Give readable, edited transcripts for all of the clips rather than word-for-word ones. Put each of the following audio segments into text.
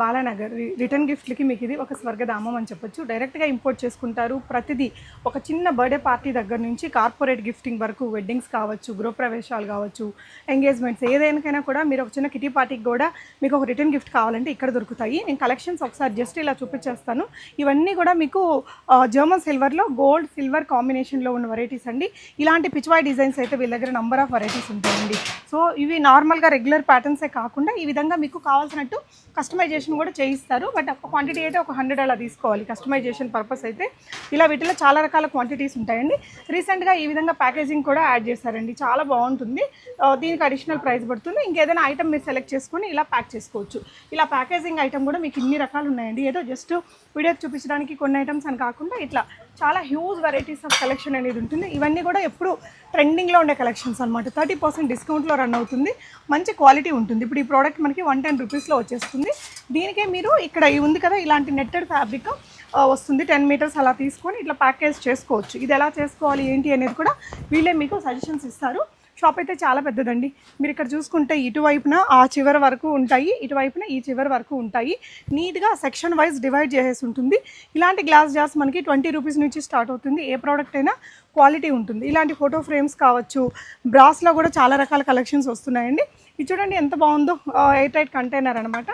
Balanagar return గిఫ్ట్లకి మీకు ఇది ఒక స్వర్గధామం అని చెప్పొచ్చు. డైరెక్ట్గా ఇంపోర్ట్ చేసుకుంటారు. ప్రతిదీ ఒక చిన్న బర్త్డే పార్టీ దగ్గర నుంచి కార్పొరేట్ గిఫ్టింగ్ వరకు, వెడ్డింగ్స్ కావచ్చు, గృహప్రవేశాలు కావచ్చు, ఎంగేజ్మెంట్స్ ఏదైనా కూడా మీరు ఒక చిన్న కిటీ పార్టీకి కూడా మీకు ఒక రిటర్న్ గిఫ్ట్ కావాలంటే ఇక్కడ దొరుకుతాయి. నేను కలెక్షన్స్ ఒకసారి జస్ట్ ఇలా చూపించేస్తాను. ఇవన్నీ కూడా మీకు జర్మన్ సిల్వర్లో గోల్డ్ సిల్వర్ కాంబినేషన్లో ఉన్న వెరైటీస్ అండి. ఇలాంటి పిచ్వాయ్ డిజైన్స్ అయితే వీళ్ళ దగ్గర నంబర్ ఆఫ్ వెరైటీస్ ఉంటాయండి. సో ఇవి నార్మల్గా రెగ్యులర్ ప్యాటర్న్సే కాకుండా ఈ విధంగా మీకు కావాల్సినట్టు కస్టమైజేషన్ కూడా చేయిస్తారు. బట్ ఒక క్వాంటిటీ అయితే ఒక 100 అలా తీసుకోవాలి కస్టమైజేషన్ పర్పస్ అయితే. ఇలా వీటిలో చాలా రకాల క్వాంటిటీస్ ఉంటాయండి. రీసెంట్గా ఈ విధంగా ప్యాకేజింగ్ కూడా యాడ్ చేశారండి, చాలా బాగుంటుంది. దీనికి అడిషనల్ ప్రైస్ పడుతుంది. ఇంకేదైనా ఐటమ్ మీరు సెలెక్ట్ చేసుకొని ఇలా ప్యాక్ చేసుకోవచ్చు. ఇలా ప్యాకేజింగ్ ఐటమ్ కూడా మీకు ఇన్ని రకాలు ఉన్నాయండి. ఏదో జస్ట్ వీడియో చూపించడానికి కొన్ని ఐటమ్స్ అని కాకుండా ఇట్లా చాలా హ్యూజ్ వెరైటీస్ ఆఫ్ కలెక్షన్ అనేది ఉంటుంది. ఇవన్నీ కూడా ఎప్పుడు ట్రెండింగ్లో ఉండే కలెక్షన్స్ అనమాట. 30% డిస్కౌంట్లో రన్ అవుతుంది. మంచి క్వాలిటీ ఉంటుంది. ఇప్పుడు ఈ ప్రోడక్ట్ మనకి 110 రూపీస్లో వచ్చేస్తుంది. దీనికే మీరు ఇక్కడ ఉంది కదా ఇలాంటి నెట్టెడ్ ఫ్యాబ్రిక్ వస్తుంది, 10 మీటర్స్ అలా తీసుకొని ఇట్లా ప్యాకేజ్ చేసుకోవచ్చు. ఇది ఎలా చేసుకోవాలి ఏంటి అనేది కూడా వీళ్ళే మీకు సజెషన్స్ ఇస్తారు. షాప్ అయితే చాలా పెద్దదండి. మీరు ఇక్కడ చూసుకుంటే ఇటువైపున ఆ చివరి వరకు ఉంటాయి, ఇటువైపున ఈ చివరి వరకు ఉంటాయి. నీట్గా సెక్షన్ వైజ్ డివైడ్ చేసేసి ఉంటుంది. ఇలాంటి గ్లాస్ జార్స్ మనకి 20 రూపీస్ నుంచి స్టార్ట్ అవుతుంది. ఏ ప్రోడక్ట్ అయినా క్వాలిటీ ఉంటుంది. ఇలాంటి ఫోటో ఫ్రేమ్స్ కావచ్చు, బ్రాస్లో కూడా చాలా రకాల కలెక్షన్స్ వస్తున్నాయండి. ఇది చూడండి ఎంత బాగుందో, ఎయిర్ టైట్ కంటైనర్ అనమాట.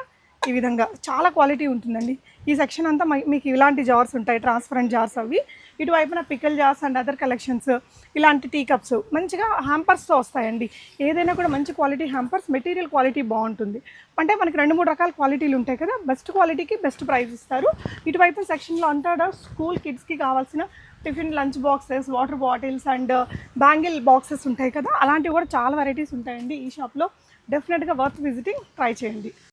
ఈ విధంగా చాలా క్వాలిటీ ఉంటుందండి. ఈ సెక్షన్ అంతా మీకు ఇలాంటి జార్స్ ఉంటాయి, ట్రాన్స్పరెంట్ జార్స్. అవి ఇటువైపున pickle jars and other collections, ఇలాంటి టీ కప్స్ మంచిగా హ్యాంపర్స్తో వస్తాయండి. ఏదైనా కూడా మంచి క్వాలిటీ హ్యాంపర్స్, మెటీరియల్ క్వాలిటీ బాగుంటుంది. అంటే మనకి 2-3 రకాల క్వాలిటీలు ఉంటాయి కదా, బెస్ట్ క్వాలిటీకి బెస్ట్ ప్రైస్ ఇస్తారు. ఇటువైపు సెక్షన్లో అంతా స్కూల్ కిడ్స్కి కావాల్సిన tiffin lunch boxes, water bottles and bangle boxes ఉంటాయి కదా, అలాంటివి కూడా చాలా వెరైటీస్ ఉంటాయండి ఈ షాప్లో. డెఫినెట్గా వర్త్ విజిటింగ్, ట్రై చేయండి.